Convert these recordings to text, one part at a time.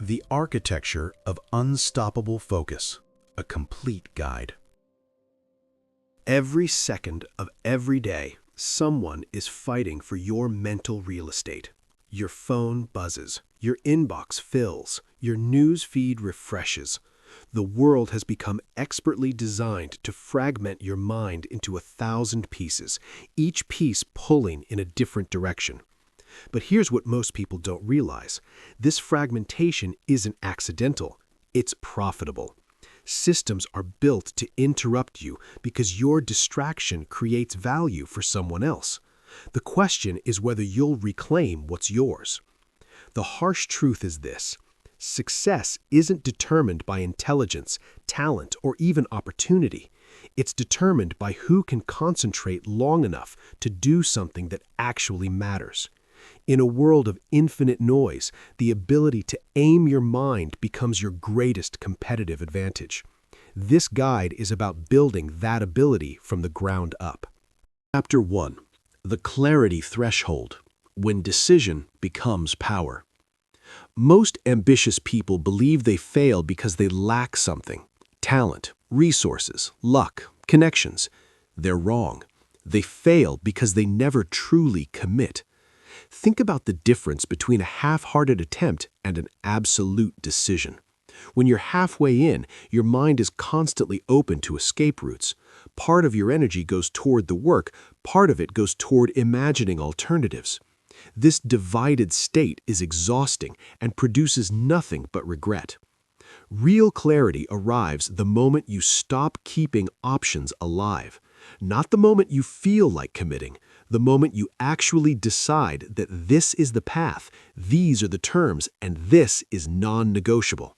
The Architecture of Unstoppable Focus, a complete guide. Every second of every day, someone is fighting for your mental real estate. Your phone buzzes, your inbox fills, your news feed refreshes. The world has become expertly designed to fragment your mind into 1,000 pieces, each piece pulling in a different direction. But here's what most people don't realize. This fragmentation isn't accidental. It's profitable. Systems are built to interrupt you because your distraction creates value for someone else. The question is whether you'll reclaim what's yours. The harsh truth is this: success isn't determined by intelligence, talent, or even opportunity. It's determined by who can concentrate long enough to do something that actually matters. In a world of infinite noise, the ability to aim your mind becomes your greatest competitive advantage. This guide is about building that ability from the ground up. Chapter 1. The Clarity Threshold: When Decision Becomes Power. Most ambitious people believe they fail because they lack something: talent, resources, luck, connections. They're wrong. They fail because they never truly commit. Think about the difference between a half-hearted attempt and an absolute decision. When you're halfway in, your mind is constantly open to escape routes. Part of your energy goes toward the work, part of it goes toward imagining alternatives. This divided state is exhausting and produces nothing but regret. Real clarity arrives the moment you stop keeping options alive. Not the moment you feel like committing, the moment you actually decide that this is the path, these are the terms, and this is non-negotiable.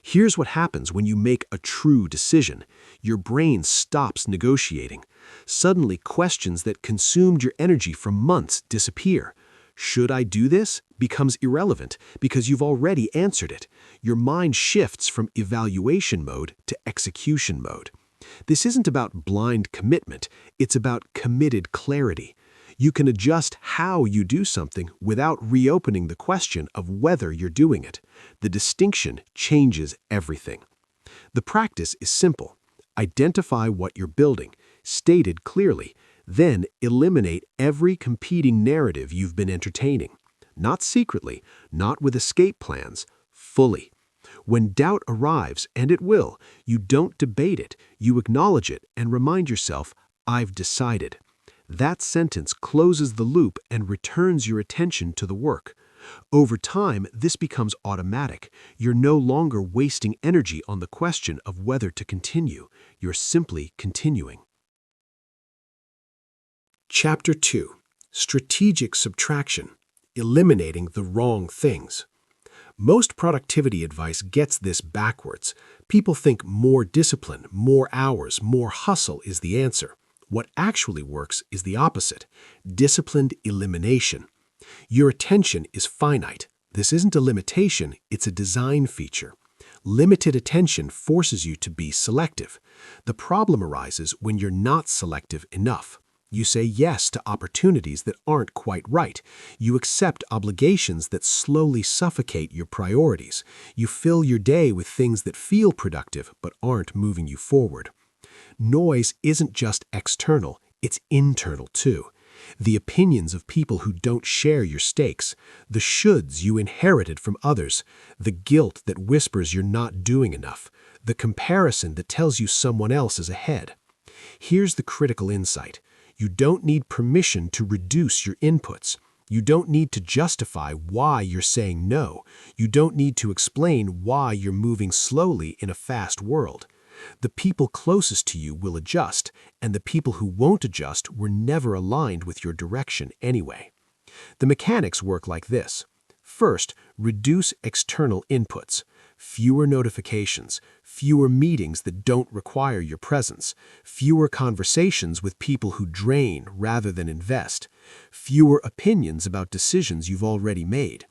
Here's what happens when you make a true decision. Your brain stops negotiating. Suddenly, questions that consumed your energy for months disappear. Should I do this? Becomes irrelevant because you've already answered it. Your mind shifts from evaluation mode to execution mode. This isn't about blind commitment, it's about committed clarity. You can adjust how you do something without reopening the question of whether you're doing it. The distinction changes everything. The practice is simple. Identify what you're building, state it clearly, then eliminate every competing narrative you've been entertaining. Not secretly, not with escape plans, fully. When doubt arrives, and it will, you don't debate it, you acknowledge it and remind yourself, I've decided. That sentence closes the loop and returns your attention to the work. Over time, this becomes automatic. You're no longer wasting energy on the question of whether to continue. You're simply continuing. Chapter 2. Strategic Subtraction: Eliminating the Wrong Things. Most productivity advice gets this backwards. People think more discipline, more hours, more hustle is the answer. What actually works is the opposite: disciplined elimination. Your attention is finite. This isn't a limitation, it's a design feature. Limited attention forces you to be selective. The problem arises when you're not selective enough. You say yes to opportunities that aren't quite right. You accept obligations that slowly suffocate your priorities. You fill your day with things that feel productive but aren't moving you forward. Noise isn't just external, it's internal too. The opinions of people who don't share your stakes, the shoulds you inherited from others, the guilt that whispers you're not doing enough, the comparison that tells you someone else is ahead. Here's the critical insight. You don't need permission to reduce your inputs. You don't need to justify why you're saying no. You don't need to explain why you're moving slowly in a fast world. The people closest to you will adjust, and the people who won't adjust were never aligned with your direction anyway. The mechanics work like this. First, reduce external inputs. Fewer notifications, fewer meetings that don't require your presence, fewer conversations with people who drain rather than invest, fewer opinions about decisions you've already made.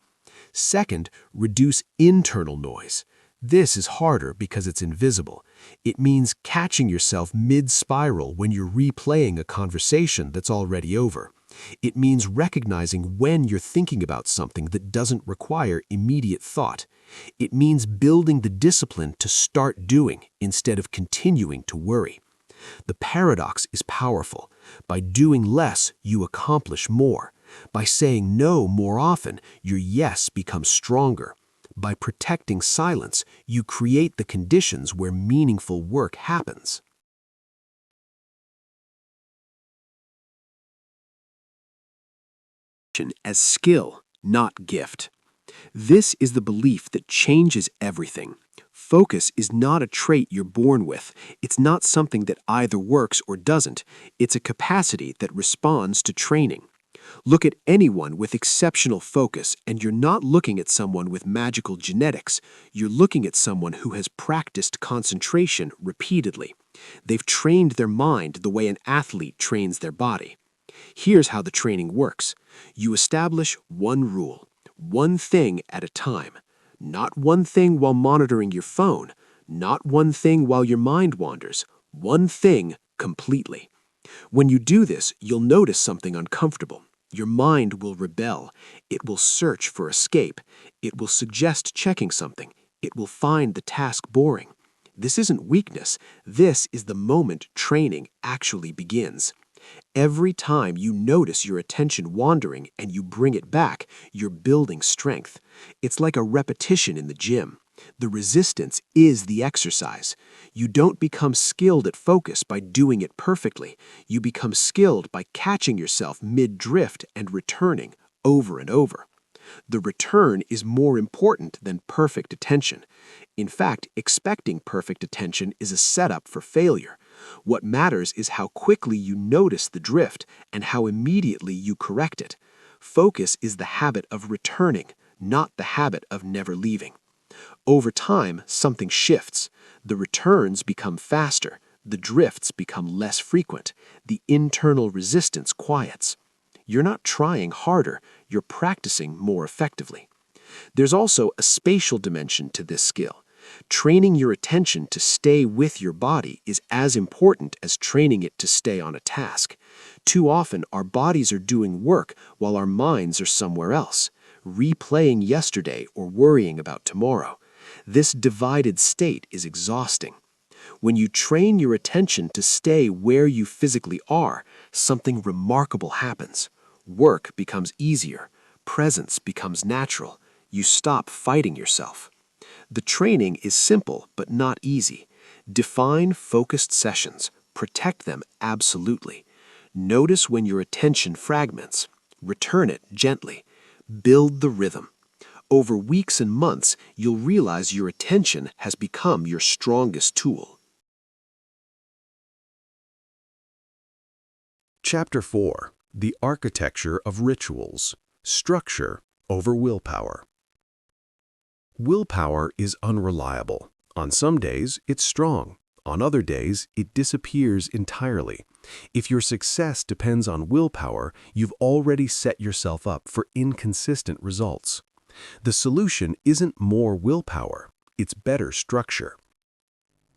Second, reduce internal noise. This is harder because it's invisible. It means catching yourself mid-spiral when you're replaying a conversation that's already over. It means recognizing when you're thinking about something that doesn't require immediate thought. It means building the discipline to start doing instead of continuing to worry. The paradox is powerful. By doing less, you accomplish more. By saying no more often, your yes becomes stronger. By protecting silence, you create the conditions where meaningful work happens. As skill, not gift. This is the belief that changes everything. Focus is not a trait you're born with. It's not something that either works or doesn't. It's a capacity that responds to training. Look at anyone with exceptional focus, and you're not looking at someone with magical genetics. You're looking at someone who has practiced concentration repeatedly. They've trained their mind the way an athlete trains their body. Here's how the training works. You establish one rule, one thing at a time. Not one thing while monitoring your phone, not one thing while your mind wanders, one thing completely. When you do this, you'll notice something uncomfortable. Your mind will rebel. It will search for escape. It will suggest checking something. It will find the task boring. This isn't weakness. This is the moment training actually begins. Every time you notice your attention wandering and you bring it back, you're building strength. It's like a repetition in the gym. The resistance is the exercise. You don't become skilled at focus by doing it perfectly. You become skilled by catching yourself mid-drift and returning over and over. The return is more important than perfect attention. In fact, expecting perfect attention is a setup for failure. What matters is how quickly you notice the drift and how immediately you correct it. Focus is the habit of returning, not the habit of never leaving. Over time, something shifts. The returns become faster. The drifts become less frequent. The internal resistance quiets. You're not trying harder, you're practicing more effectively. There's also a spatial dimension to this skill. Training your attention to stay with your body is as important as training it to stay on a task. Too often, our bodies are doing work while our minds are somewhere else, replaying yesterday or worrying about tomorrow. This divided state is exhausting. When you train your attention to stay where you physically are, something remarkable happens. Work becomes easier. Presence becomes natural. You stop fighting yourself. The training is simple but not easy. Define focused sessions. Protect them absolutely. Notice when your attention fragments. Return it gently. Build the rhythm. Over weeks and months, you'll realize your attention has become your strongest tool. Chapter 4. The Architecture of Rituals. Structure over Willpower. Willpower is unreliable. On some days, it's strong. On other days, it disappears entirely. If your success depends on willpower, you've already set yourself up for inconsistent results. The solution isn't more willpower, it's better structure.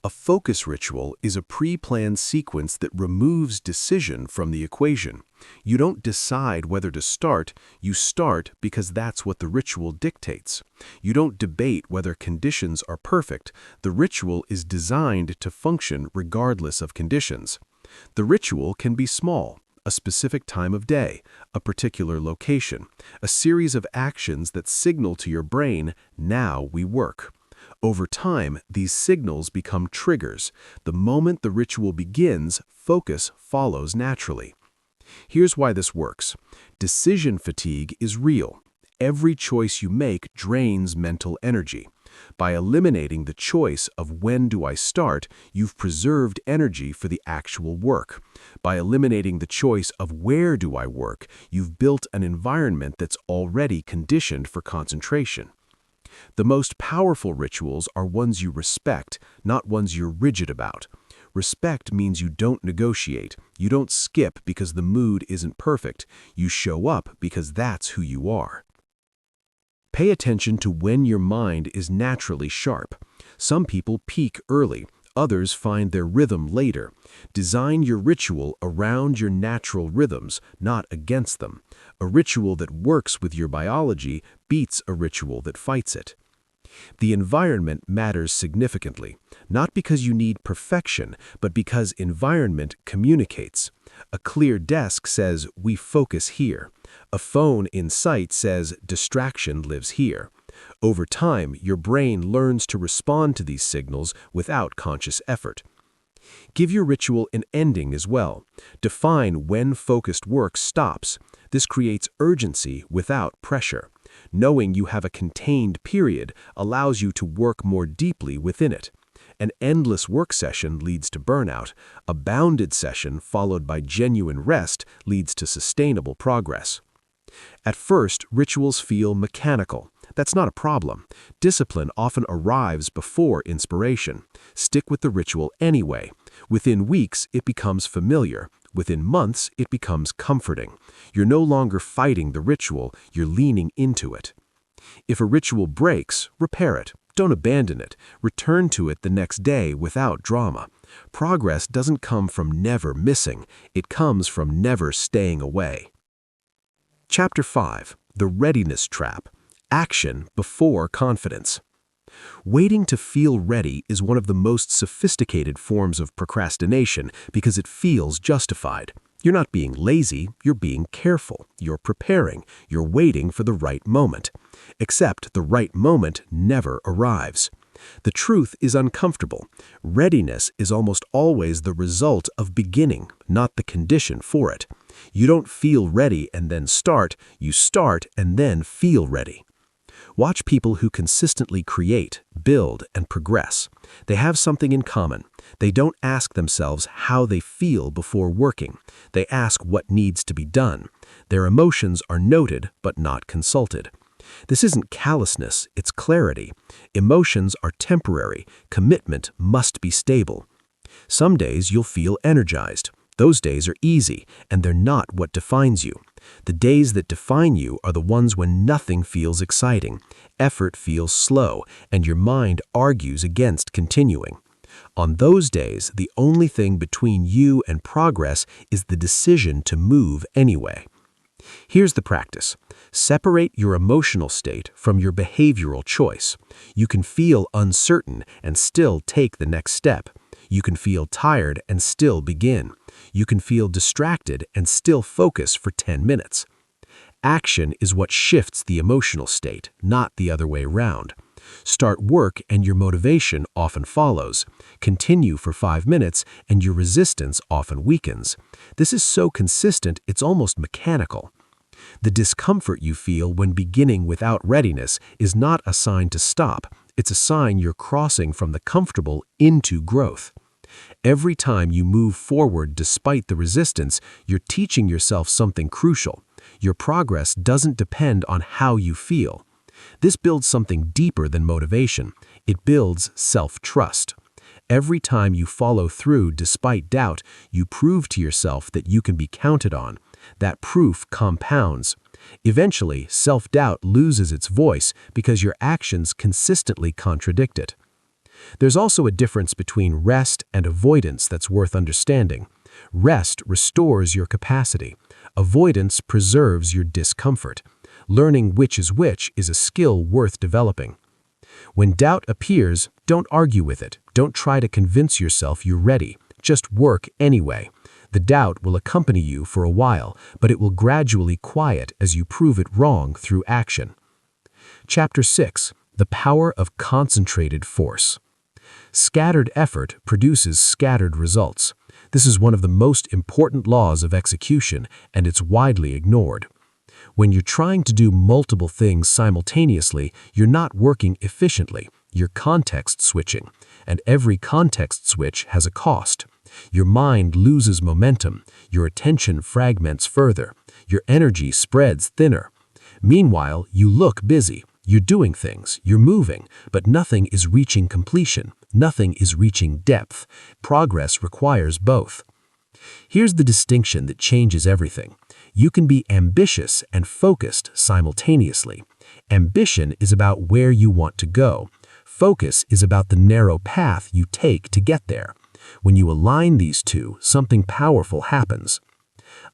A focus ritual is a pre-planned sequence that removes decision from the equation. You don't decide whether to start, you start because that's what the ritual dictates. You don't debate whether conditions are perfect, the ritual is designed to function regardless of conditions. The ritual can be small, a specific time of day, a particular location, a series of actions that signal to your brain, now we work. Over time, these signals become triggers. The moment the ritual begins, focus follows naturally. Here's why this works. Decision fatigue is real. Every choice you make drains mental energy. By eliminating the choice of when do I start, you've preserved energy for the actual work. By eliminating the choice of where do I work, you've built an environment that's already conditioned for concentration. The most powerful rituals are ones you respect, not ones you're rigid about. Respect means you don't negotiate. You don't skip because the mood isn't perfect. You show up because that's who you are. Pay attention to when your mind is naturally sharp. Some people peak early. Others find their rhythm later. Design your ritual around your natural rhythms, not against them. A ritual that works with your biology beats a ritual that fights it. The environment matters significantly, not because you need perfection, but because environment communicates. A clear desk says, "We focus here." A phone in sight says, "Distraction lives here." Over time, your brain learns to respond to these signals without conscious effort. Give your ritual an ending as well. Define when focused work stops. This creates urgency without pressure. Knowing you have a contained period allows you to work more deeply within it. An endless work session leads to burnout. A bounded session followed by genuine rest leads to sustainable progress. At first, rituals feel mechanical. That's not a problem. Discipline often arrives before inspiration. Stick with the ritual anyway. Within weeks, it becomes familiar. Within months, it becomes comforting. You're no longer fighting the ritual, you're leaning into it. If a ritual breaks, repair it. Don't abandon it. Return to it the next day without drama. Progress doesn't come from never missing. It comes from never staying away. Chapter 5. The Readiness Trap. Action before confidence. Waiting to feel ready is one of the most sophisticated forms of procrastination because it feels justified. You're not being lazy, you're being careful. You're preparing, you're waiting for the right moment. Except the right moment never arrives. The truth is uncomfortable. Readiness is almost always the result of beginning, not the condition for it. You don't feel ready and then start, you start and then feel ready. Watch people who consistently create, build, and progress. They have something in common. They don't ask themselves how they feel before working. They ask what needs to be done. Their emotions are noted but not consulted. This isn't callousness, it's clarity. Emotions are temporary. Commitment must be stable. Some days you'll feel energized. Those days are easy, and they're not what defines you. The days that define you are the ones when nothing feels exciting, effort feels slow, and your mind argues against continuing. On those days, the only thing between you and progress is the decision to move anyway. Here's the practice. Separate your emotional state from your behavioral choice. You can feel uncertain and still take the next step. You can feel tired and still begin. You can feel distracted and still focus for 10 minutes. Action is what shifts the emotional state, not the other way around. Start work and your motivation often follows. Continue for 5 minutes and your resistance often weakens. This is so consistent it's almost mechanical. The discomfort you feel when beginning without readiness is not a sign to stop. It's a sign you're crossing from the comfortable into growth. Every time you move forward despite the resistance, you're teaching yourself something crucial. Your progress doesn't depend on how you feel. This builds something deeper than motivation. It builds self-trust. Every time you follow through despite doubt, you prove to yourself that you can be counted on. That proof compounds. Eventually, self-doubt loses its voice because your actions consistently contradict it. There's also a difference between rest and avoidance that's worth understanding. Rest restores your capacity. Avoidance preserves your discomfort. Learning which is a skill worth developing. When doubt appears, don't argue with it. Don't try to convince yourself you're ready. Just work anyway. The doubt will accompany you for a while, but it will gradually quiet as you prove it wrong through action. Chapter 6. The Power of Concentrated Force. Scattered effort produces scattered results. This is one of the most important laws of execution, and it's widely ignored. When you're trying to do multiple things simultaneously, you're not working efficiently. You're context switching, and every context switch has a cost. Your mind loses momentum, your attention fragments further, your energy spreads thinner. Meanwhile, you look busy. You're doing things, you're moving, but nothing is reaching completion. Nothing is reaching depth. Progress requires both. Here's the distinction that changes everything. You can be ambitious and focused simultaneously. Ambition is about where you want to go. Focus is about the narrow path you take to get there. When you align these two, something powerful happens.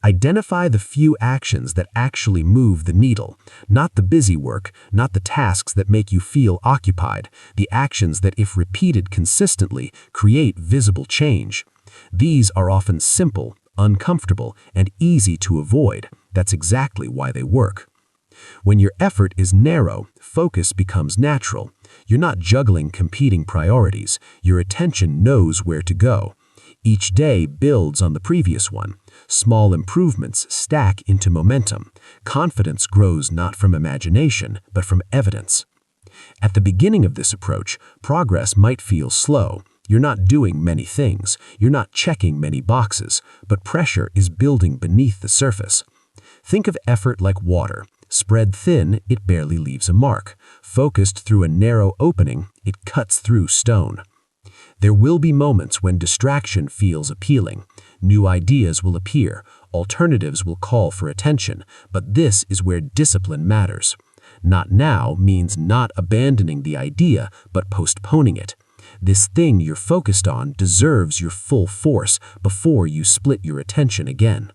Identify the few actions that actually move the needle, not the busy work, not the tasks that make you feel occupied, the actions that, if repeated consistently, create visible change. These are often simple, uncomfortable, and easy to avoid. That's exactly why they work. When your effort is narrow, focus becomes natural. You're not juggling competing priorities. Your attention knows where to go. Each day builds on the previous one. Small improvements stack into momentum. Confidence grows not from imagination, but from evidence. At the beginning of this approach, progress might feel slow. You're not doing many things. You're not checking many boxes, but pressure is building beneath the surface. Think of effort like water. Spread thin, it barely leaves a mark. Focused through a narrow opening, it cuts through stone. There will be moments when distraction feels appealing. New ideas will appear. Alternatives will call for attention. But this is where discipline matters. Not now means not abandoning the idea, but postponing it. This thing you're focused on deserves your full force before you split your attention again.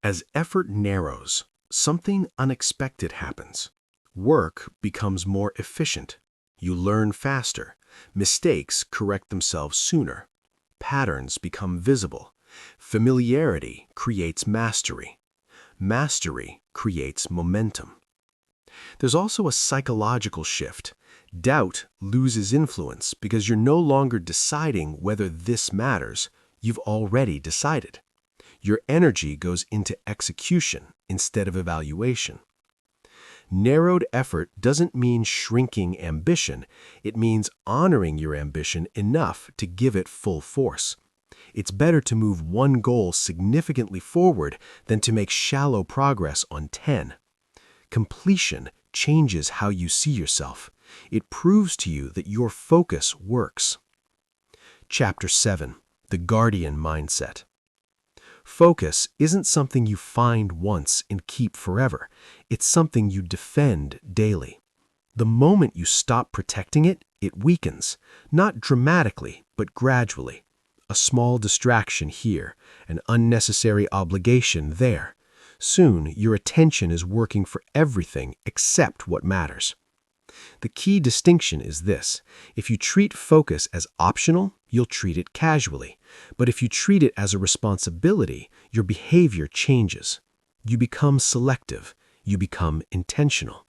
As effort narrows, something unexpected happens. Work becomes more efficient. You learn faster. Mistakes correct themselves sooner. Patterns become visible. Familiarity creates mastery. Mastery creates momentum. There's also a psychological shift. Doubt loses influence because you're no longer deciding whether this matters. You've already decided. Your energy goes into execution instead of evaluation. Narrowed effort doesn't mean shrinking ambition. It means honoring your ambition enough to give it full force. It's better to move one goal significantly forward than to make shallow progress on 10. Completion changes how you see yourself. It proves to you that your focus works. Chapter 7. The Guardian Mindset. Focus isn't something you find once and keep forever. It's something you defend daily. The moment you stop protecting it, it weakens, not dramatically, but gradually. A small distraction here, an unnecessary obligation there. Soon, your attention is working for everything except what matters. The key distinction is this: if you treat focus as optional, you'll treat it casually. But if you treat it as a responsibility, your behavior changes. You become selective. You become intentional.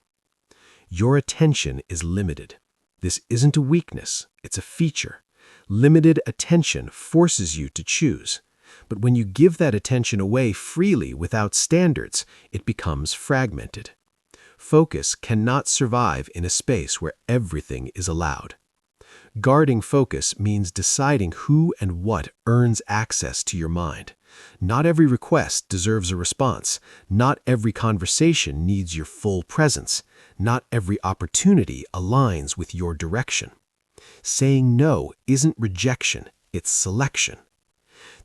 Your attention is limited. This isn't a weakness, it's a feature. Limited attention forces you to choose. But when you give that attention away freely without standards, it becomes fragmented. Focus cannot survive in a space where everything is allowed. Guarding focus means deciding who and what earns access to your mind. Not every request deserves a response. Not every conversation needs your full presence. Not every opportunity aligns with your direction. Saying no isn't rejection, it's selection.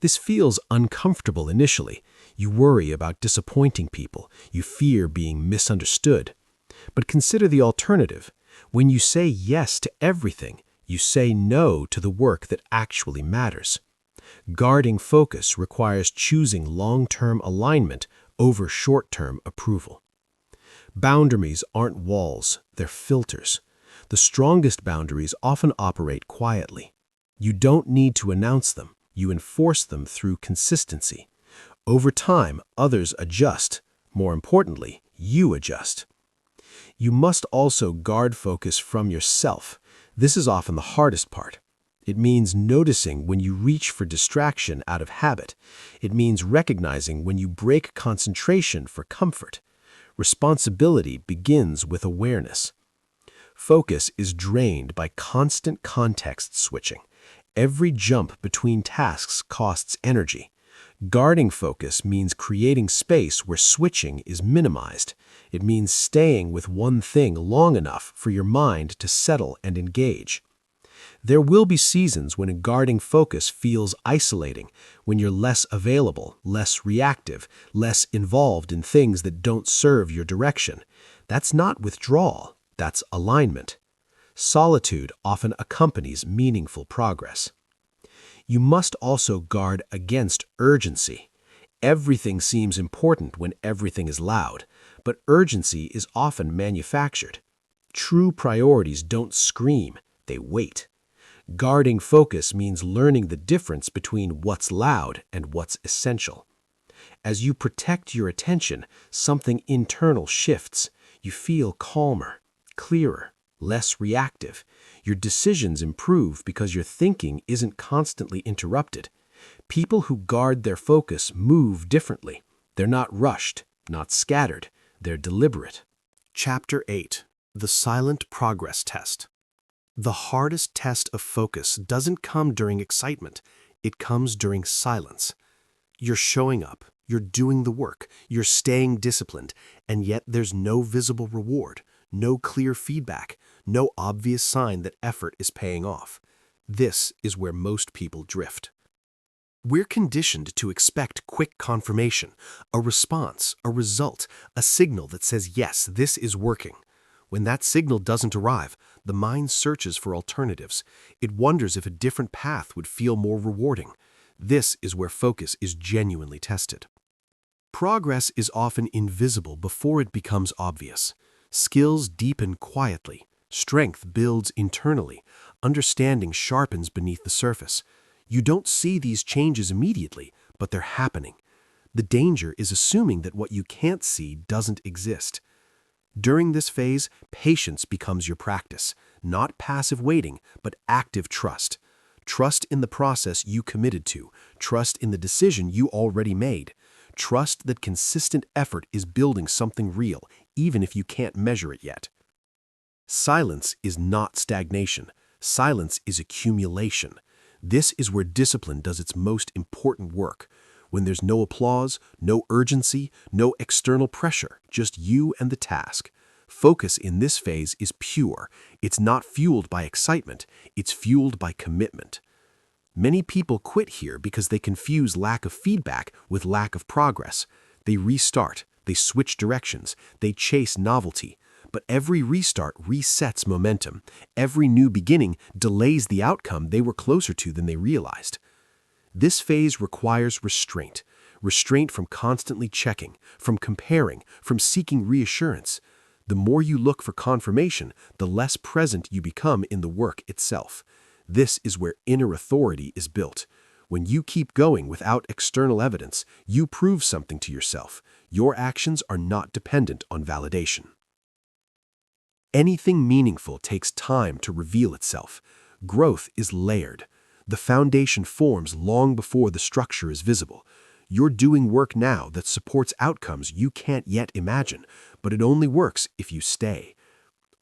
This feels uncomfortable initially. You worry about disappointing people. You fear being misunderstood. But consider the alternative. When you say yes to everything, you say no to the work that actually matters. Guarding focus requires choosing long-term alignment over short-term approval. Boundaries aren't walls, they're filters. The strongest boundaries often operate quietly. You don't need to announce them. You enforce them through consistency. Over time, others adjust. More importantly, you adjust. You must also guard focus from yourself. This is often the hardest part. It means noticing when you reach for distraction out of habit. It means recognizing when you break concentration for comfort. Responsibility begins with awareness. Focus is drained by constant context switching. Every jump between tasks costs energy. Guarding focus means creating space where switching is minimized. It means staying with one thing long enough for your mind to settle and engage. There will be seasons when guarding focus feels isolating, when you're less available, less reactive, less involved in things that don't serve your direction. That's not withdrawal, that's alignment. Solitude often accompanies meaningful progress. You must also guard against urgency. Everything seems important when everything is loud, but urgency is often manufactured. True priorities don't scream, they wait. Guarding focus means learning the difference between what's loud and what's essential. As you protect your attention, something internal shifts. You feel calmer, clearer, less reactive. Your decisions improve because your thinking isn't constantly interrupted. People who guard their focus move differently. They're not rushed, not scattered. They're deliberate. Chapter 8. The Silent Progress Test. The hardest test of focus doesn't come during excitement. It comes during silence. You're showing up, you're doing the work, you're staying disciplined, and yet there's no visible reward, no clear feedback, no obvious sign that effort is paying off. This is where most people drift. We're conditioned to expect quick confirmation, a response, a result, a signal that says, yes, this is working. When that signal doesn't arrive, the mind searches for alternatives. It wonders if a different path would feel more rewarding. This is where focus is genuinely tested. Progress is often invisible before it becomes obvious. Skills deepen quietly. Strength builds internally. Understanding sharpens beneath the surface. You don't see these changes immediately, but they're happening. The danger is assuming that what you can't see doesn't exist. During this phase, patience becomes your practice, not passive waiting, but active trust. Trust in the process you committed to. Trust in the decision you already made. Trust that consistent effort is building something real, even if you can't measure it yet. Silence is not stagnation. Silence is accumulation. This is where discipline does its most important work. When there's no applause, no urgency, no external pressure, just you and the task. Focus in this phase is pure. It's not fueled by excitement, it's fueled by commitment. Many people quit here because they confuse lack of feedback with lack of progress. They restart, they switch directions, they chase novelty. But every restart resets momentum. Every new beginning delays the outcome they were closer to than they realized. This phase requires restraint. Restraint from constantly checking, from comparing, from seeking reassurance. The more you look for confirmation, the less present you become in the work itself. This is where inner authority is built. When you keep going without external evidence, you prove something to yourself. Your actions are not dependent on validation. Anything meaningful takes time to reveal itself. Growth is layered. The foundation forms long before the structure is visible. You're doing work now that supports outcomes you can't yet imagine, but it only works if you stay.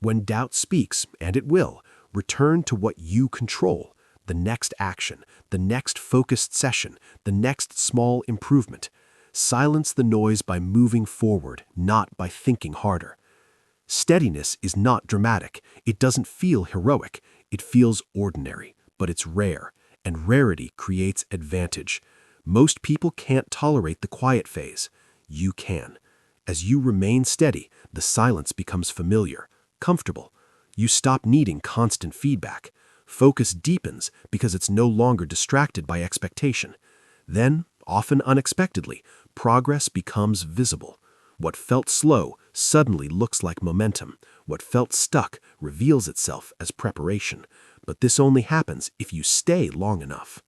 When doubt speaks, and it will, return to what you control: the next action, the next focused session, the next small improvement. Silence the noise by moving forward, not by thinking harder. Steadiness is not dramatic. It doesn't feel heroic. It feels ordinary, but it's rare, and rarity creates advantage. Most people can't tolerate the quiet phase. You can. As you remain steady, the silence becomes familiar, comfortable. You stop needing constant feedback. Focus deepens because it's no longer distracted by expectation. Then, often unexpectedly, progress becomes visible. What felt slow suddenly looks like momentum. What felt stuck reveals itself as preparation. But this only happens if you stay long enough.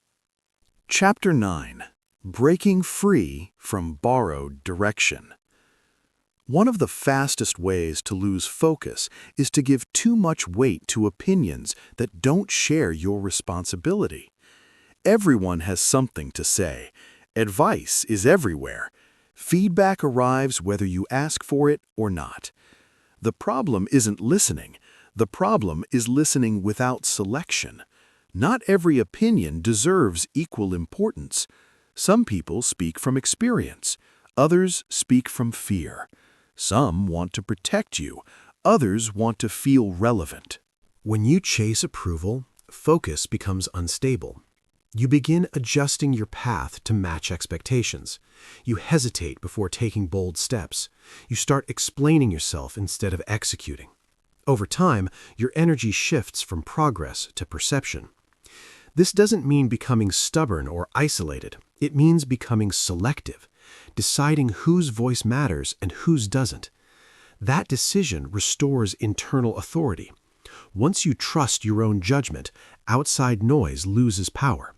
Chapter 9. Breaking Free from Borrowed Direction. One of the fastest ways to lose focus is to give too much weight to opinions that don't share your responsibility. Everyone has something to say. Advice is everywhere. Feedback arrives whether you ask for it or not. The problem isn't listening. The problem is listening without selection. Not every opinion deserves equal importance. Some people speak from experience. Others speak from fear. Some want to protect you. Others want to feel relevant. When you chase approval, focus becomes unstable. You begin adjusting your path to match expectations. You hesitate before taking bold steps. You start explaining yourself instead of executing. Over time, your energy shifts from progress to perception. This doesn't mean becoming stubborn or isolated. It means becoming selective, deciding whose voice matters and whose doesn't. That decision restores internal authority. Once you trust your own judgment, outside noise loses power.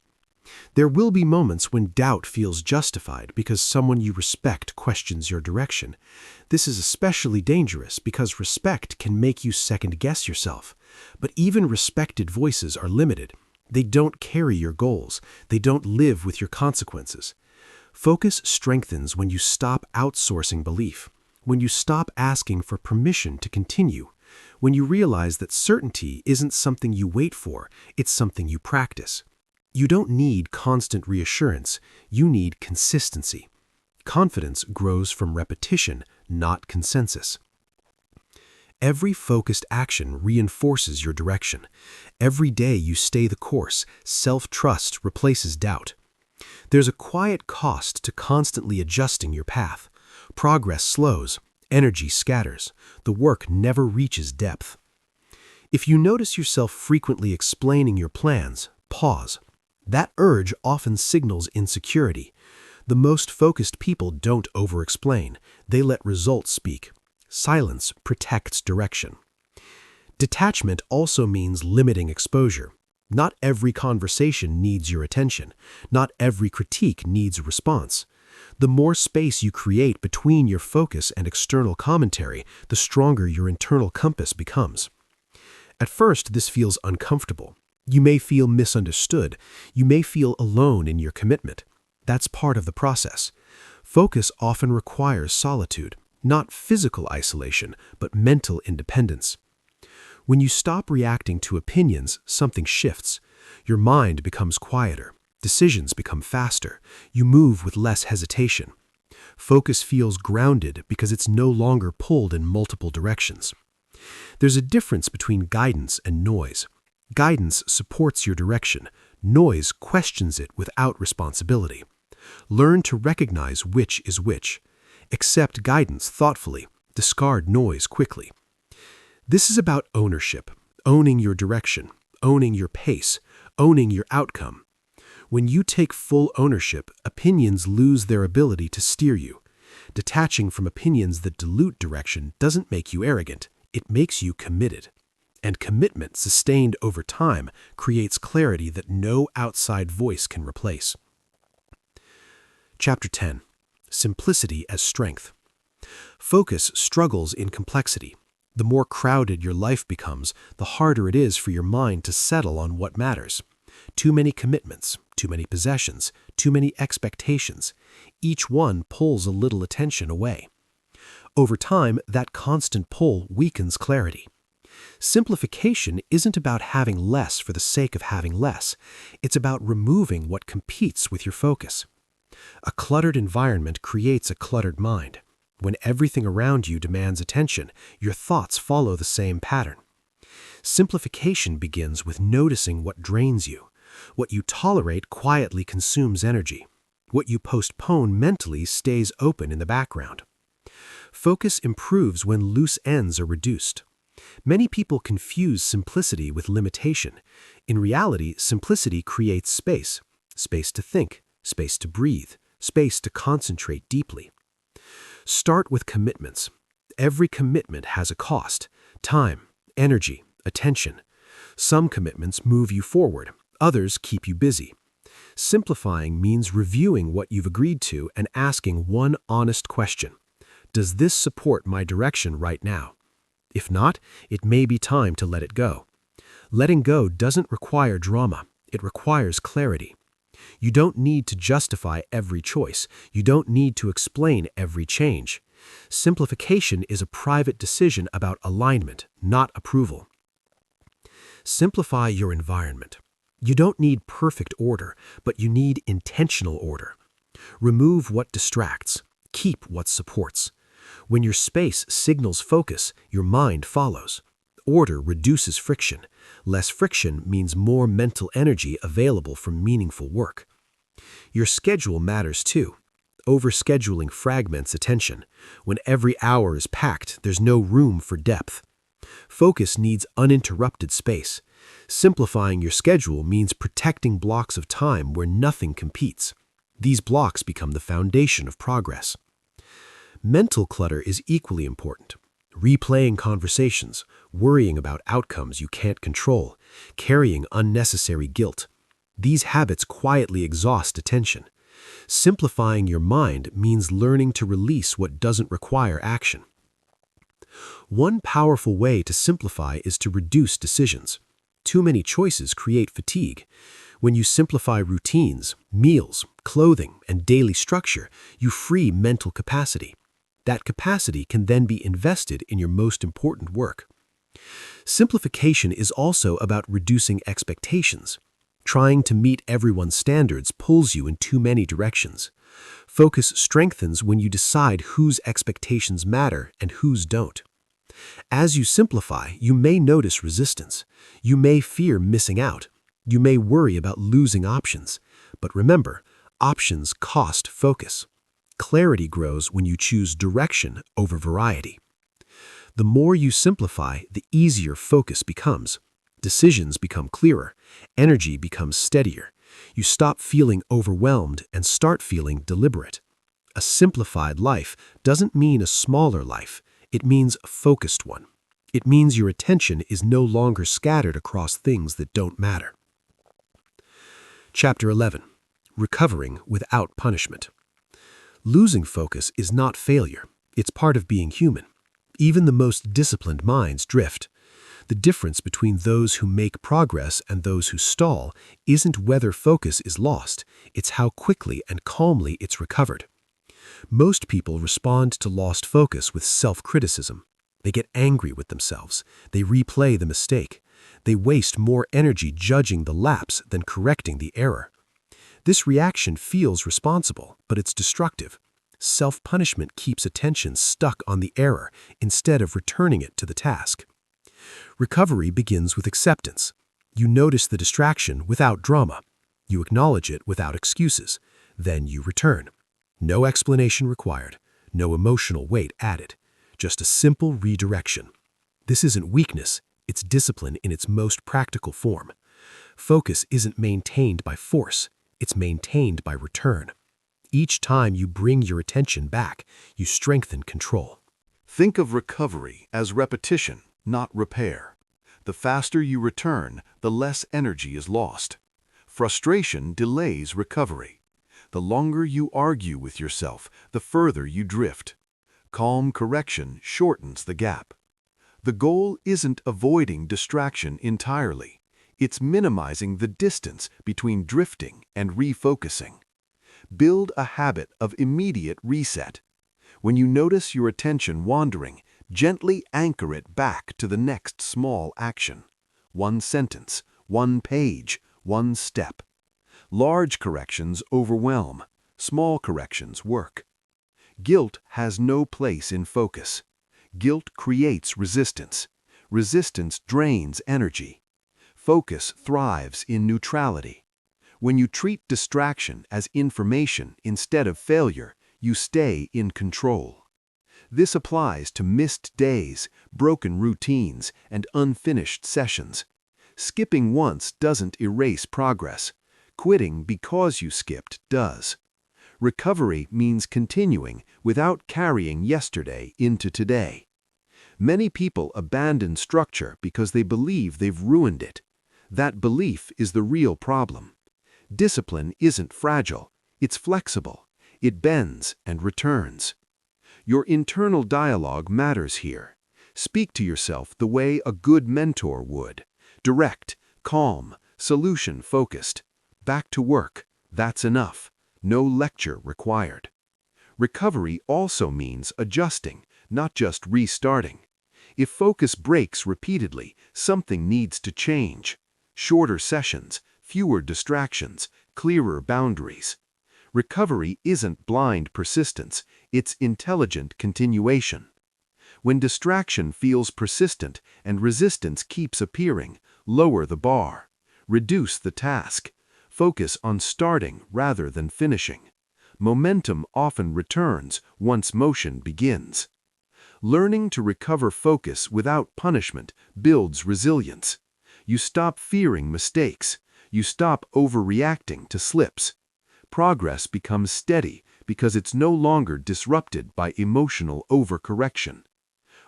There will be moments when doubt feels justified because someone you respect questions your direction. This is especially dangerous because respect can make you second-guess yourself. But even respected voices are limited. They don't carry your goals. They don't live with your consequences. Focus strengthens when you stop outsourcing belief, when you stop asking for permission to continue, when you realize that certainty isn't something you wait for, it's something you practice. You don't need constant reassurance, you need consistency. Confidence grows from repetition, not consensus. Every focused action reinforces your direction. Every day you stay the course, self-trust replaces doubt. There's a quiet cost to constantly adjusting your path. Progress slows, energy scatters, the work never reaches depth. If you notice yourself frequently explaining your plans, pause. That urge often signals insecurity. The most focused people don't over-explain. They let results speak. Silence protects direction. Detachment also means limiting exposure. Not every conversation needs your attention. Not every critique needs a response. The more space you create between your focus and external commentary, the stronger your internal compass becomes. At first, this feels uncomfortable. You may feel misunderstood. You may feel alone in your commitment. That's part of the process. Focus often requires solitude, not physical isolation, but mental independence. When you stop reacting to opinions, something shifts. Your mind becomes quieter. Decisions become faster. You move with less hesitation. Focus feels grounded because it's no longer pulled in multiple directions. There's a difference between guidance and noise. Guidance supports your direction. Noise questions it without responsibility. Learn to recognize which is which. Accept guidance thoughtfully. Discard noise quickly. This is about ownership, owning your direction, owning your pace, owning your outcome. When you take full ownership, opinions lose their ability to steer you. Detaching from opinions that dilute direction doesn't make you arrogant. It makes you committed. And commitment sustained over time creates clarity that no outside voice can replace. Chapter 10. Simplicity as Strength. Focus struggles in complexity. The more crowded your life becomes, the harder it is for your mind to settle on what matters. Too many commitments, too many possessions, too many expectations. Each one pulls a little attention away. Over time, that constant pull weakens clarity. Simplification isn't about having less for the sake of having less. It's about removing what competes with your focus. A cluttered environment creates a cluttered mind. When everything around you demands attention, your thoughts follow the same pattern. Simplification begins with noticing what drains you. What you tolerate quietly consumes energy. What you postpone mentally stays open in the background. Focus improves when loose ends are reduced. Many people confuse simplicity with limitation. In reality, simplicity creates space. Space to think, space to breathe, space to concentrate deeply. Start with commitments. Every commitment has a cost: time, energy, attention. Some commitments move you forward, others keep you busy. Simplifying means reviewing what you've agreed to and asking one honest question. Does this support my direction right now? If not, it may be time to let it go. Letting go doesn't require drama. It requires clarity. You don't need to justify every choice. You don't need to explain every change. Simplification is a private decision about alignment, not approval. Simplify your environment. You don't need perfect order, but you need intentional order. Remove what distracts. Keep what supports. When your space signals focus, your mind follows. Order reduces friction. Less friction means more mental energy available for meaningful work. Your schedule matters too. Overscheduling fragments attention. When every hour is packed, there's no room for depth. Focus needs uninterrupted space. Simplifying your schedule means protecting blocks of time where nothing competes. These blocks become the foundation of progress. Mental clutter is equally important. Replaying conversations, worrying about outcomes you can't control, carrying unnecessary guilt. These habits quietly exhaust attention. Simplifying your mind means learning to release what doesn't require action. One powerful way to simplify is to reduce decisions. Too many choices create fatigue. When you simplify routines, meals, clothing, and daily structure, you free mental capacity. That capacity can then be invested in your most important work. Simplification is also about reducing expectations. Trying to meet everyone's standards pulls you in too many directions. Focus strengthens when you decide whose expectations matter and whose don't. As you simplify, you may notice resistance. You may fear missing out. You may worry about losing options. But remember, options cost focus. Clarity grows when you choose direction over variety. The more you simplify, the easier focus becomes. Decisions become clearer. Energy becomes steadier. You stop feeling overwhelmed and start feeling deliberate. A simplified life doesn't mean a smaller life. It means a focused one. It means your attention is no longer scattered across things that don't matter. Chapter 11. Recovering without punishment. Losing focus is not failure. It's part of being human. Even the most disciplined minds drift. The difference between those who make progress and those who stall isn't whether focus is lost, it's how quickly and calmly it's recovered. Most people respond to lost focus with self-criticism. They get angry with themselves. They replay the mistake. They waste more energy judging the lapse than correcting the error. This reaction feels responsible, but it's destructive. Self-punishment keeps attention stuck on the error instead of returning it to the task. Recovery begins with acceptance. You notice the distraction without drama. You acknowledge it without excuses. Then you return. No explanation required. No emotional weight added. Just a simple redirection. This isn't weakness. It's discipline in its most practical form. Focus isn't maintained by force. It's maintained by return. Each time you bring your attention back, you strengthen control. Think of recovery as repetition, not repair. The faster you return, the less energy is lost. Frustration delays recovery. The longer you argue with yourself, the further you drift. Calm correction shortens the gap. The goal isn't avoiding distraction entirely. It's minimizing the distance between drifting and refocusing. Build a habit of immediate reset. When you notice your attention wandering, gently anchor it back to the next small action. One sentence, one page, one step. Large corrections overwhelm. Small corrections work. Guilt has no place in focus. Guilt creates resistance. Resistance drains energy. Focus thrives in neutrality. When you treat distraction as information instead of failure, you stay in control. This applies to missed days, broken routines, and unfinished sessions. Skipping once doesn't erase progress. Quitting because you skipped does. Recovery means continuing without carrying yesterday into today. Many people abandon structure because they believe they've ruined it. That belief is the real problem. Discipline isn't fragile, it's flexible. It bends and returns. Your internal dialogue matters here. Speak to yourself the way a good mentor would. Direct, calm, solution-focused. Back to work, that's enough. No lecture required. Recovery also means adjusting, not just restarting. If focus breaks repeatedly, something needs to change. Shorter sessions, fewer distractions, clearer boundaries. Recovery isn't blind persistence, it's intelligent continuation. When distraction feels persistent and resistance keeps appearing, lower the bar. Reduce the task. Focus on starting rather than finishing. Momentum often returns once motion begins. Learning to recover focus without punishment builds resilience. You stop fearing mistakes. You stop overreacting to slips. Progress becomes steady because it's no longer disrupted by emotional overcorrection.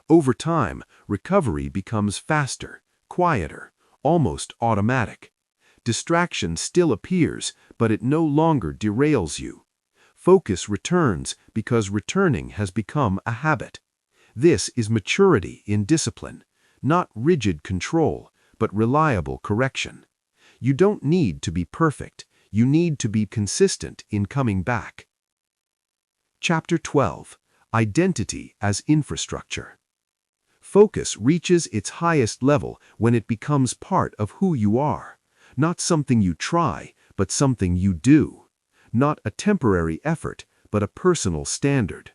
Over time, recovery becomes faster, quieter, almost automatic. Distraction still appears, but it no longer derails you. Focus returns because returning has become a habit. This is maturity in discipline, not rigid control, but reliable correction. You don't need to be perfect. You need to be consistent in coming back. Chapter 12. Identity as Infrastructure. Focus reaches its highest level when it becomes part of who you are. Not something you try, but something you do. Not a temporary effort, but a personal standard.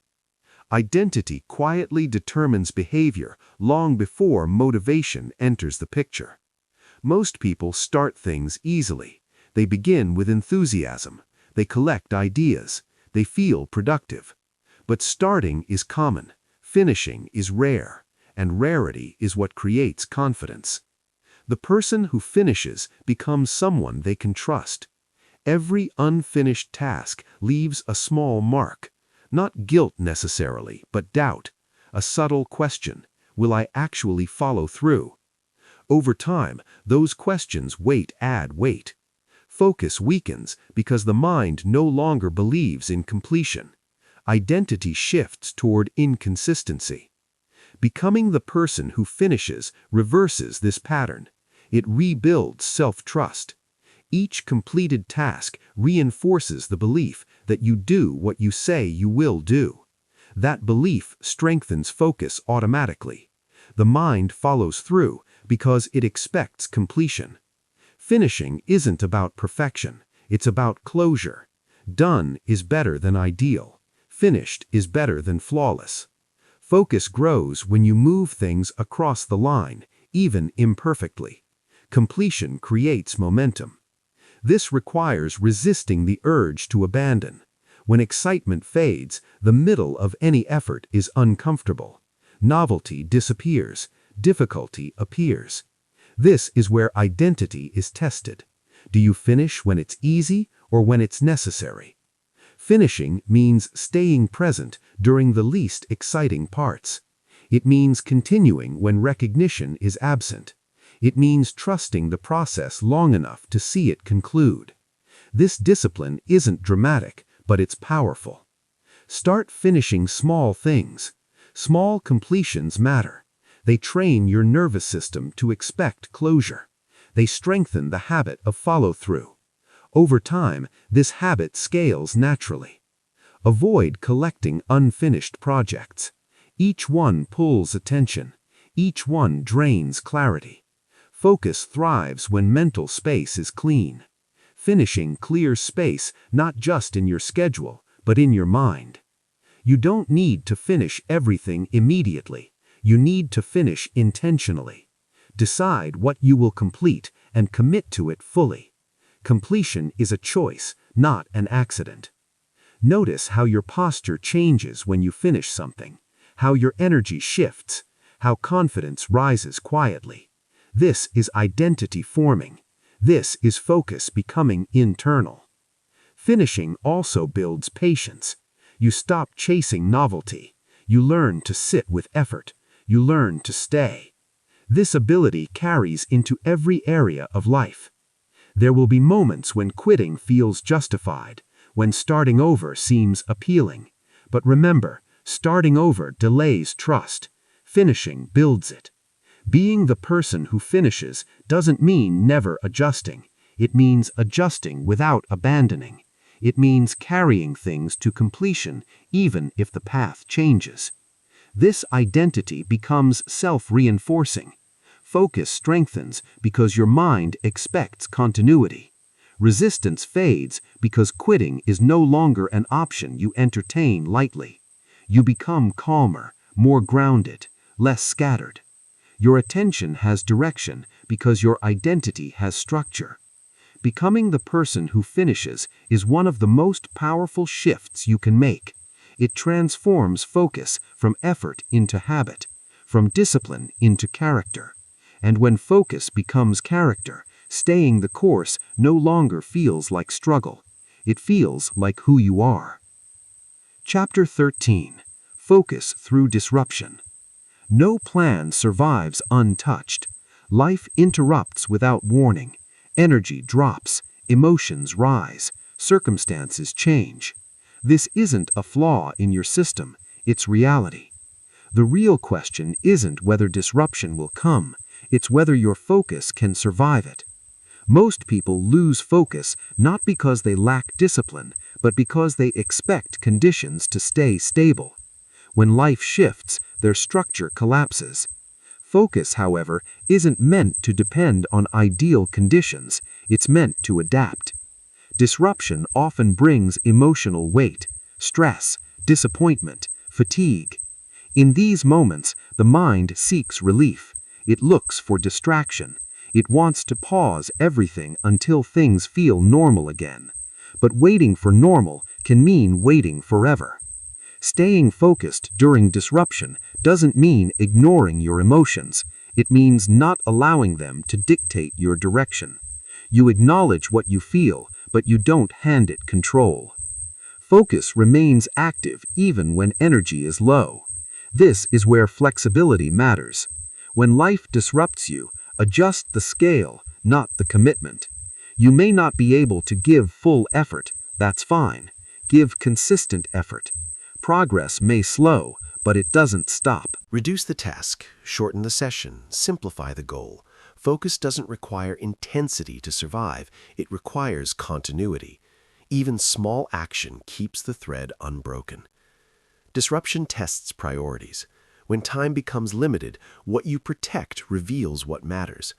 Identity quietly determines behavior long before motivation enters the picture. Most people start things easily. They begin with enthusiasm. They collect ideas. They feel productive. But starting is common. Finishing is rare. And rarity is what creates confidence. The person who finishes becomes someone they can trust. Every unfinished task leaves a small mark. Not guilt necessarily, but doubt. A subtle question. Will I actually follow through? Over time, those questions add weight. Focus weakens because the mind no longer believes in completion. Identity shifts toward inconsistency. Becoming the person who finishes reverses this pattern. It rebuilds self-trust. Each completed task reinforces the belief that you do what you say you will do. That belief strengthens focus automatically. The mind follows through because it expects completion. Finishing isn't about perfection, it's about closure. Done is better than ideal. Finished is better than flawless. Focus grows when you move things across the line, even imperfectly. Completion creates momentum. This requires resisting the urge to abandon. When excitement fades, the middle of any effort is uncomfortable. Novelty disappears. Difficulty appears. This is where identity is tested. Do you finish when it's easy or when it's necessary? Finishing means staying present during the least exciting parts. It means continuing when recognition is absent. It means trusting the process long enough to see it conclude. This discipline isn't dramatic, but it's powerful. Start finishing small things. Small completions matter. They train your nervous system to expect closure. They strengthen the habit of follow-through. Over time, this habit scales naturally. Avoid collecting unfinished projects. Each one pulls attention. Each one drains clarity. Focus thrives when mental space is clean. Finishing clears space not just in your schedule, but in your mind. You don't need to finish everything immediately. You need to finish intentionally. Decide what you will complete and commit to it fully. Completion is a choice, not an accident. Notice how your posture changes when you finish something, how your energy shifts, how confidence rises quietly. This is identity forming. This is focus becoming internal. Finishing also builds patience. You stop chasing novelty. You learn to sit with effort. You learn to stay. This ability carries into every area of life. There will be moments when quitting feels justified, when starting over seems appealing. But remember, starting over delays trust. Finishing builds it. Being the person who finishes doesn't mean never adjusting. It means adjusting without abandoning. It means carrying things to completion even if the path changes. This identity becomes self-reinforcing. Focus strengthens because your mind expects continuity. Resistance fades because quitting is no longer an option you entertain lightly. You become calmer, more grounded, less scattered. Your attention has direction because your identity has structure. Becoming the person who finishes is one of the most powerful shifts you can make. It transforms focus from effort into habit, from discipline into character. And when focus becomes character, staying the course no longer feels like struggle. It feels like who you are. Chapter 13. Focus through disruption. No plan survives untouched. Life interrupts without warning. Energy drops, emotions rise, circumstances change. This isn't a flaw in your system, it's reality. The real question isn't whether disruption will come, it's whether your focus can survive it. Most people lose focus not because they lack discipline, but because they expect conditions to stay stable. When life shifts, their structure collapses. Focus, however, isn't meant to depend on ideal conditions, it's meant to adapt. Disruption often brings emotional weight, stress, disappointment, fatigue. In these moments, the mind seeks relief. It looks for distraction. It wants to pause everything until things feel normal again. But waiting for normal can mean waiting forever. Staying focused during disruption doesn't mean ignoring your emotions. It means not allowing them to dictate your direction. You acknowledge what you feel, but you don't hand it control. Focus remains active even when energy is low. This is where flexibility matters. When life disrupts you, adjust the scale, not the commitment. You may not be able to give full effort. That's fine. Give consistent effort. Progress may slow, but it doesn't stop. Reduce the task, shorten the session, simplify the goal. Focus doesn't require intensity to survive, it requires continuity. Even small action keeps the thread unbroken. Disruption tests priorities. When time becomes limited, what you protect reveals what matters.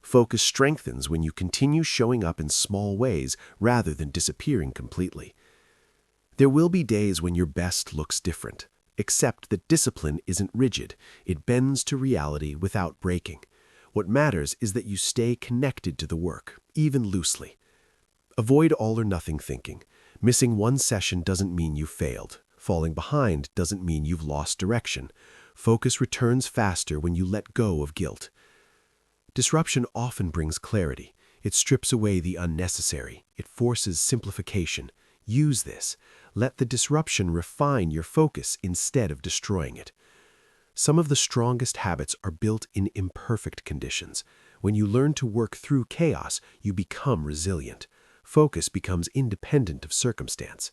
Focus strengthens when you continue showing up in small ways rather than disappearing completely. There will be days when your best looks different. Accept that discipline isn't rigid. It bends to reality without breaking. What matters is that you stay connected to the work, even loosely. Avoid all-or-nothing thinking. Missing one session doesn't mean you failed. Falling behind doesn't mean you've lost direction. Focus returns faster when you let go of guilt. Disruption often brings clarity. It strips away the unnecessary. It forces simplification. Use this. Let the disruption refine your focus instead of destroying it. Some of the strongest habits are built in imperfect conditions. When you learn to work through chaos, you become resilient. Focus becomes independent of circumstance.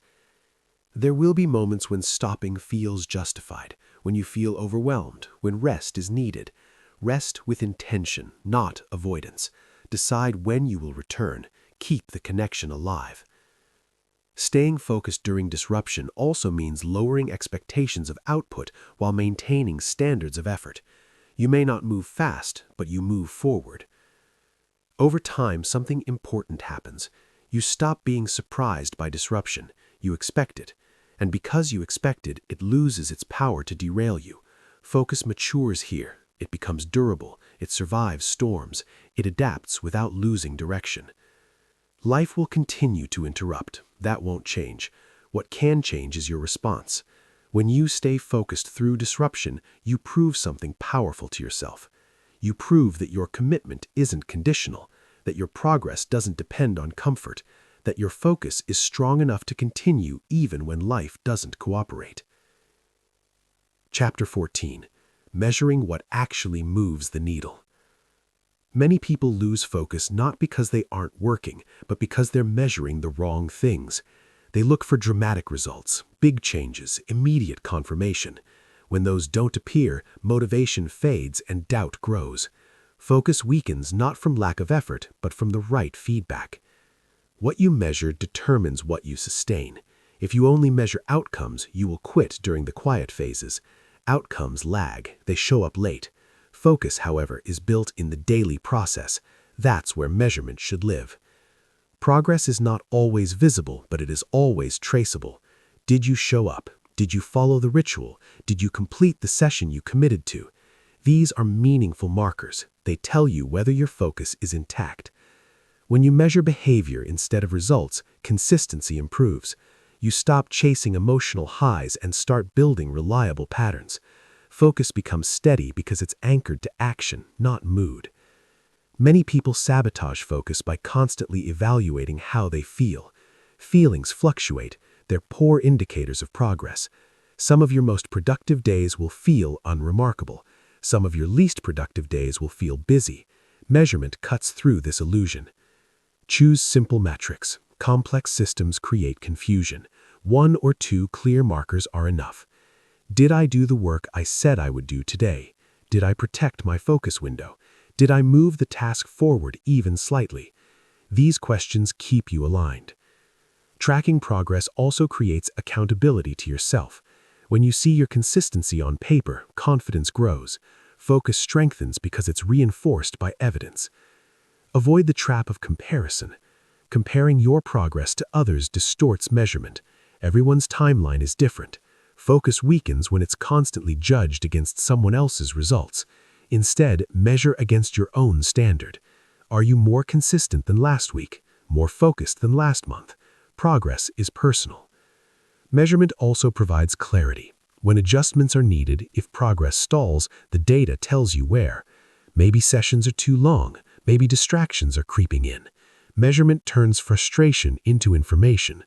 There will be moments when stopping feels justified, when you feel overwhelmed, when rest is needed. Rest with intention, not avoidance. Decide when you will return. Keep the connection alive. Staying focused during disruption also means lowering expectations of output while maintaining standards of effort. You may not move fast, but you move forward. Over time, something important happens. You stop being surprised by disruption. You expect it. And because you expect it, it loses its power to derail you. Focus matures here. It becomes durable. It survives storms. It adapts without losing direction. Life will continue to interrupt. That won't change. What can change is your response. When you stay focused through disruption, you prove something powerful to yourself. You prove that your commitment isn't conditional, that your progress doesn't depend on comfort, that your focus is strong enough to continue even when life doesn't cooperate. Chapter 14. Measuring what actually moves the needle. Many people lose focus not because they aren't working, but because they're measuring the wrong things. They look for dramatic results, big changes, immediate confirmation. When those don't appear, motivation fades and doubt grows. Focus weakens not from lack of effort, but from the right feedback. What you measure determines what you sustain. If you only measure outcomes, you will quit during the quiet phases. Outcomes lag, they show up late. Focus, however, is built in the daily process. That's where measurement should live. Progress is not always visible, but it is always traceable. Did you show up? Did you follow the ritual? Did you complete the session you committed to? These are meaningful markers. They tell you whether your focus is intact. When you measure behavior instead of results, consistency improves. You stop chasing emotional highs and start building reliable patterns. Focus becomes steady because it's anchored to action, not mood. Many people sabotage focus by constantly evaluating how they feel. Feelings fluctuate. They're poor indicators of progress. Some of your most productive days will feel unremarkable. Some of your least productive days will feel busy. Measurement cuts through this illusion. Choose simple metrics. Complex systems create confusion. 1 or 2 clear markers are enough. Did I do the work I said I would do today? Did I protect my focus window? Did I move the task forward even slightly? These questions keep you aligned. Tracking progress also creates accountability to yourself. When you see your consistency on paper, confidence grows. Focus strengthens because it's reinforced by evidence. Avoid the trap of comparison. Comparing your progress to others distorts measurement. Everyone's timeline is different. Focus weakens when it's constantly judged against someone else's results. Instead, measure against your own standard. Are you more consistent than last week? More focused than last month? Progress is personal. Measurement also provides clarity. When adjustments are needed, if progress stalls, the data tells you where. Maybe sessions are too long. Maybe distractions are creeping in. Measurement turns frustration into information.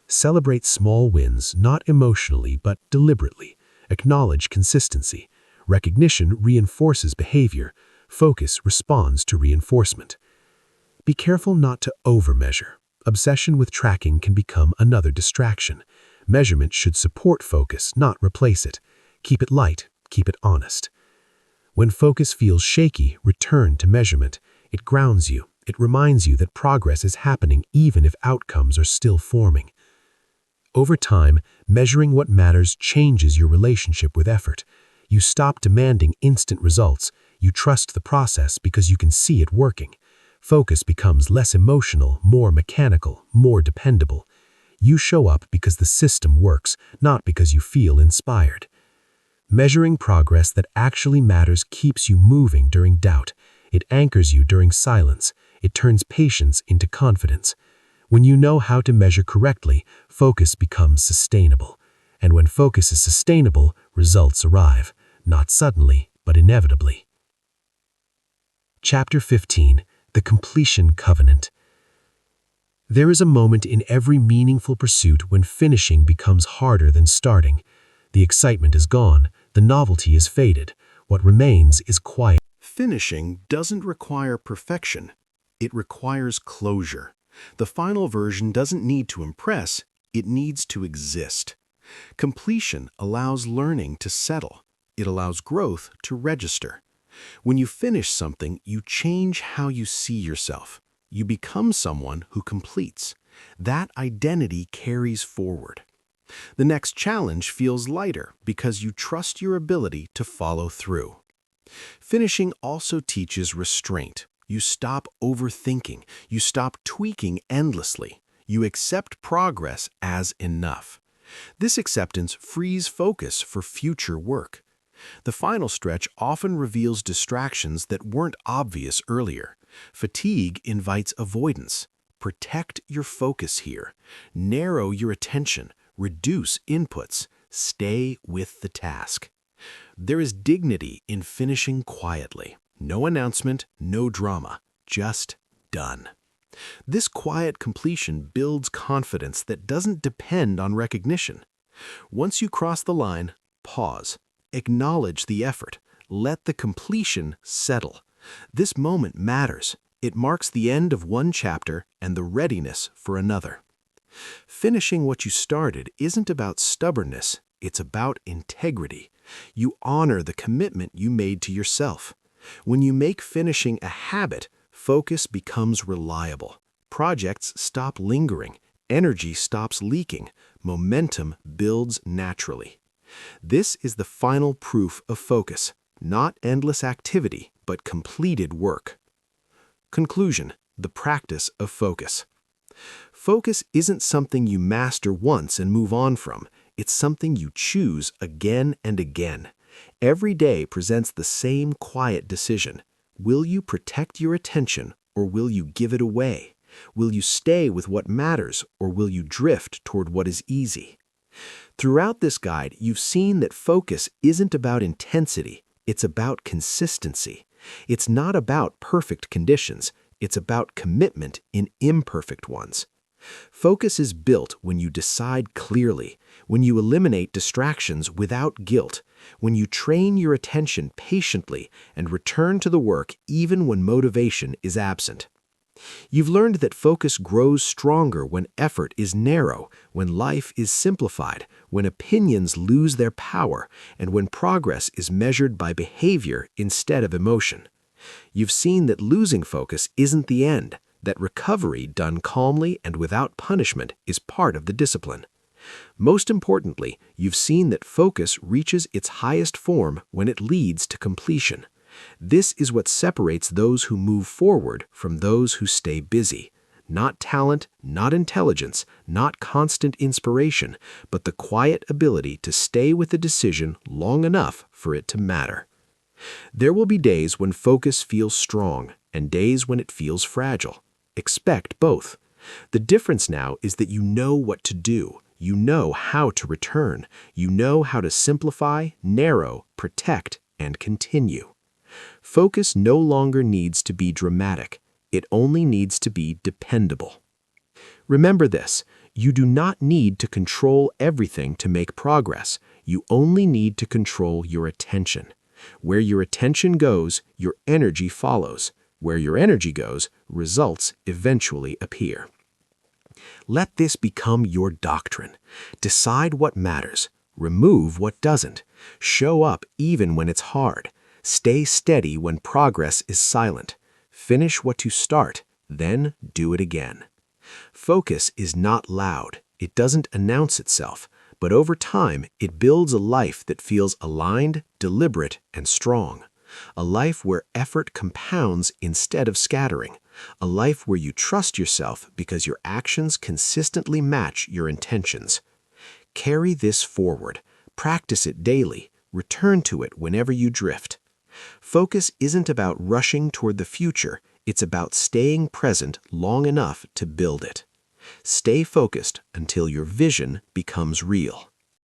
Celebrate small wins, not emotionally but deliberately. Acknowledge consistency. Recognition reinforces behavior. Focus responds to reinforcement. Be careful not to overmeasure. Obsession with tracking can become another distraction. Measurement should support focus, not replace it. Keep it light, keep it honest. When focus feels shaky, return to measurement. It grounds you. It reminds you that progress is happening even if outcomes are still forming. Over time, measuring what matters changes your relationship with effort. You stop demanding instant results. You trust the process because you can see it working. Focus becomes less emotional, more mechanical, more dependable. You show up because the system works, not because you feel inspired. Measuring progress that actually matters keeps you moving during doubt. It anchors you during silence. It turns patience into confidence. When you know how to measure correctly, focus becomes sustainable. And when focus is sustainable, results arrive, not suddenly, but inevitably. Chapter 15. The Completion Covenant. There is a moment in every meaningful pursuit when finishing becomes harder than starting. The excitement is gone, the novelty is faded. What remains is quiet. Finishing doesn't require perfection. It requires closure. The final version doesn't need to impress, it needs to exist. Completion allows learning to settle. It allows growth to register. When you finish something, you change how you see yourself. You become someone who completes. That identity carries forward. The next challenge feels lighter because you trust your ability to follow through. Finishing also teaches restraint. You stop overthinking. You stop tweaking endlessly. You accept progress as enough. This acceptance frees focus for future work. The final stretch often reveals distractions that weren't obvious earlier. Fatigue invites avoidance. Protect your focus here. Narrow your attention. Reduce inputs. Stay with the task. There is dignity in finishing quietly. No announcement, no drama, just done. This quiet completion builds confidence that doesn't depend on recognition. Once you cross the line, pause. Acknowledge the effort. Let the completion settle. This moment matters. It marks the end of one chapter and the readiness for another. Finishing what you started isn't about stubbornness, it's about integrity. You honor the commitment you made to yourself. When you make finishing a habit, focus becomes reliable. Projects stop lingering. Energy stops leaking. Momentum builds naturally. This is the final proof of focus, not endless activity, but completed work. Conclusion: the practice of focus. Focus isn't something you master once and move on from. It's something you choose again and again. Every day presents the same quiet decision. Will you protect your attention or will you give it away? Will you stay with what matters, or will you drift toward what is easy? Throughout this guide, you've seen that focus isn't about intensity, it's about consistency. It's not about perfect conditions, it's about commitment in imperfect ones. Focus is built when you decide clearly, when you eliminate distractions without guilt, when you train your attention patiently and return to the work even when motivation is absent. You've learned that focus grows stronger when effort is narrow, when life is simplified, when opinions lose their power, and when progress is measured by behavior instead of emotion. You've seen that losing focus isn't the end, that recovery done calmly and without punishment is part of the discipline. Most importantly, you've seen that focus reaches its highest form when it leads to completion. This is what separates those who move forward from those who stay busy. Not talent, not intelligence, not constant inspiration, but the quiet ability to stay with a decision long enough for it to matter. There will be days when focus feels strong and days when it feels fragile. Expect both. The difference now is that you know what to do. You know how to return. You know how to simplify, narrow, protect, and continue. Focus no longer needs to be dramatic. It only needs to be dependable. Remember this, you do not need to control everything to make progress. You only need to control your attention. Where your attention goes, your energy follows. Where your energy goes, results eventually appear. Let this become your doctrine. Decide what matters. Remove what doesn't. Show up even when it's hard. Stay steady when progress is silent. Finish what you start, then do it again. Focus is not loud. It doesn't announce itself, but over time, it builds a life that feels aligned, deliberate, and strong. A life where effort compounds instead of scattering. A life where you trust yourself because your actions consistently match your intentions. Carry this forward. Practice it daily. Return to it whenever you drift. Focus isn't about rushing toward the future. It's about staying present long enough to build it. Stay focused until your vision becomes real.